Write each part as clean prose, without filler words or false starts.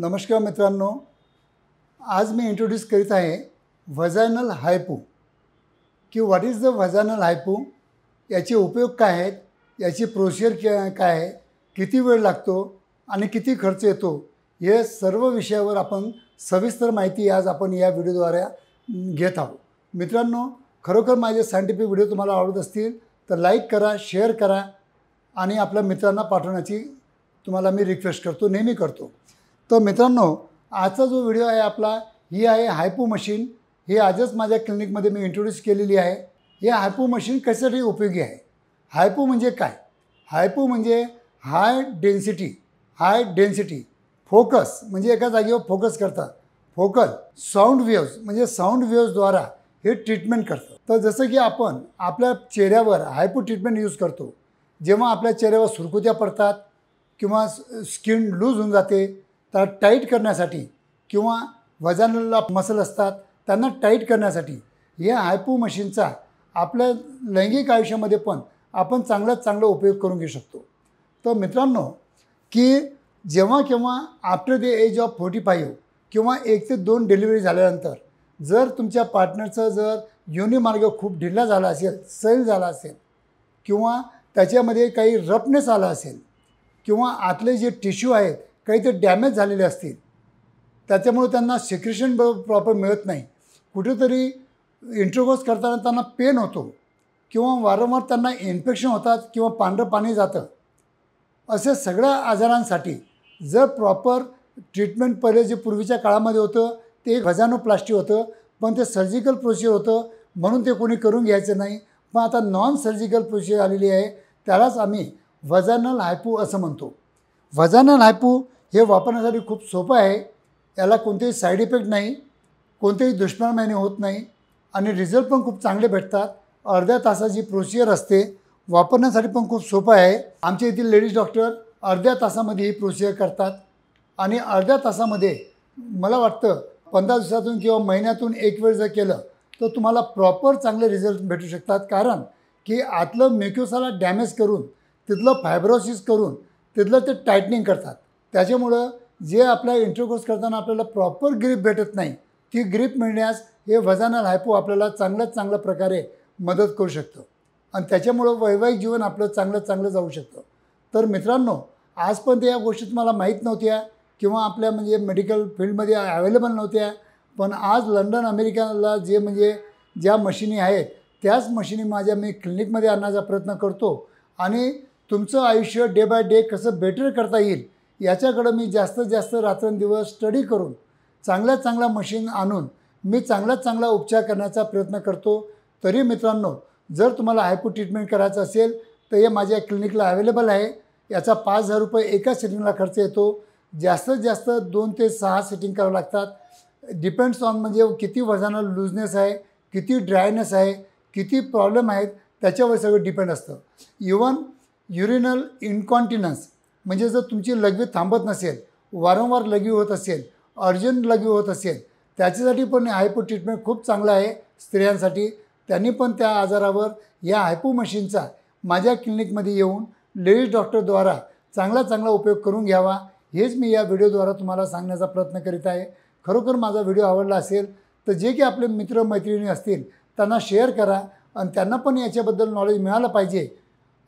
नमस्कार मित्रांनो, आज मी इंट्रोड्यूस करीत आहे व्हजायनल हायपो की व्हॉट इज द व्हजायनल हायपो, याचे उपयोग काय आहेत, याची प्रोसिजर काय आहे, किती वेळ लागतो आणि किती खर्च येतो, हे सर्व विषयावर आपण सविस्तर माहिती आज आपण या व्हिडिओद्वारे घेत आहोत। मित्रांनो, खरोखर माझे सायंटिफिक व्हिडिओ तुम्हाला आवडत असतील तर लाईक करा, शेअर करा आणि आपल्या मित्रांना पाठवण्याची तुम्हाला मी रिक्वेस्ट करतो, नेहमी करतो। तो मित्रांनो, आजचा जो व्हिडिओ आहे आपला ही आहे हायपो मशीन। ही आजच माझ्या क्लिनिकमध्ये मी इंट्रोड्यूस केलेली आहे। हे हायपो मशीन कशासाठी उपयोगी आहे? हायपो म्हणजे काय? हायपो म्हणजे हाय डेन्सिटी फोकस, म्हणजे एका जागेवर फोकस करतात। फोकल साऊंड वेव्स म्हणजे साऊंड वेव्सद्वारा हे ट्रीटमेंट करतं। तर जसं की आपण आपल्या चेहऱ्यावर हायपो ट्रीटमेंट यूज करतो, जेव्हा आपल्या चेहऱ्यावर सुरकुत्या पडतात किंवा स्किन लूज होऊन जाते, तर टाईट करण्यासाठी किंवा व्हजायनल मसल असतात त्यांना टाईट करण्यासाठी या हायपो मशीनचा आपल्या लैंगिक आयुष्यामध्ये पण आपण चांगला उपयोग करून घेऊ शकतो। तर मित्रांनो, की जेव्हा केव्हा आफ्टर द एज ऑफ 45 किंवा 1 ते 2 डिलिव्हरी झाल्यानंतर जर तुमच्या पार्टनरचा जर योनिमार्ग खूप ढिला झाला असेल, सैल झाला असेल किंवा त्याच्यामध्ये काही रफनेस आला असेल किंवा आतले जे टिश्यू आहेत काही ते डॅमेज झालेले असतील, त्याच्यामुळे त्यांना सिक्रेशन प्रॉपर मिळत नाही, कुठेतरी इंटरकोर्स करताना त्यांना पेन होतो किंवा वारंवार त्यांना इन्फेक्शन होतात किंवा पांढरं पाणी जातं, असे सगळ्या आजारांसाठी जर प्रॉपर ट्रीटमेंट पहिले जे पूर्वीच्या काळामध्ये होतं ते एक व्हजायनोप्लास्टी होतं, पण ते सर्जिकल प्रोसिजर होतं म्हणून ते कोणी करून घ्यायचं नाही। पण आता नॉन सर्जिकल प्रोसिजर आलेली आहे, त्यालाच आम्ही व्हजायनल हायपो असं म्हणतो। व्हजायनल हायपो हे वापरण्यासाठी खूप सोपं आहे, याला कोणतेही साईड इफेक्ट नाही, कोणतेही दुष्परिणाम होत नाही आणि रिझल्ट पण खूप चांगले भेटतात। अर्ध्या तासाची प्रोसिजर असते, वापरण्यासाठी पण खूप सोपं आहे। आमच्या येथील लेडीज डॉक्टर अर्ध्या तासामध्ये ही प्रोसिजर करतात आणि अर्ध्या तासामध्ये मला वाटतं 15 दिवसातून किंवा महिन्यातून एक वेळ जर केलं तर तुम्हाला प्रॉपर चांगले रिझल्ट भेटू शकतात। कारण की आतलं म्युकोसाला डॅमेज करून तिथलं फायब्रोसिस करून तिथलं ते टायटनिंग करतात, त्याच्यामुळं जे आपल्या इंटरकोर्स करताना आपल्याला प्रॉपर ग्रीप भेटत नाही, ती ग्रीप मिळण्यास हे व्हजायनल हायपो आपल्याला चांगल्या प्रकारे मदत करू शकतं आणि त्याच्यामुळं वैवाहिक जीवन आपलं चांगलं जाऊ शकतं। तर मित्रांनो, आजपर्यंत या गोष्टी तुम्हाला माहीत नव्हत्या किंवा आपल्या म्हणजे मेडिकल फील्डमध्ये अवेलेबल नव्हत्या, पण आज लंडन अमेरिकाला ज्या मशिनी आहेत त्याच मशिनी मी क्लिनिकमध्ये आणण्याचा प्रयत्न करतो आणि तुमचं आयुष्य डे बाय डे कसं बेटर करता येईल याच्याकडं मी जास्तीत जास्त रात्रंदिवस स्टडी करून चांगल्या मशीन आणून मी चांगला उपचार करण्याचा प्रयत्न करतो। तरी मित्रांनो, जर तुम्हाला हायपो ट्रीटमेंट करायचं असेल तर हे माझ्या क्लिनिकला अवेलेबल आहे। याचा 5,000 रुपये एका सिटिंगला खर्च येतो, जास्तीत जास्त 2 ते 6 सिटिंग करावं लागतात। डिपेंड्स ऑन म्हणजे किती व्हजायनल लूजनेस आहे, किती ड्रायनेस आहे, किती प्रॉब्लेम आहेत त्याच्यावर सगळं डिपेंड असतं। इवन युरिनल इनकॉन्टिनन्स म्हणजे जर तुमची लघवी थांबत नसेल, वारंवार लघवी होत असेल, अर्जंट लघवी होत असेल, त्याच्यासाठी पण हायपो ट्रीटमेंट खूप चांगलं आहे स्त्रियांसाठी। त्यांनी पण त्या आजारावर या हायपो मशीनचा माझ्या क्लिनिकमध्ये येऊन लेडीज डॉक्टरद्वारा चांगला उपयोग करून घ्यावा, हेच मी या व्हिडिओद्वारा तुम्हाला सांगण्याचा प्रयत्न करीत आहे। खरोखर माझा व्हिडिओ आवडला असेल तर जे की आपले मित्रमैत्रिणी असतील त्यांना शेअर करा आणि त्यांना पण याच्याबद्दल नॉलेज मिळालं पाहिजे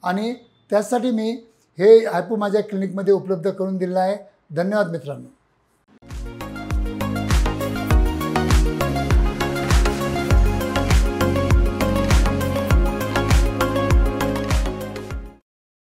आणि त्यासाठी मी हे हायपो माझ्या क्लिनिकमध्ये उपलब्ध करून दिलेलं आहे। धन्यवाद मित्रांनो।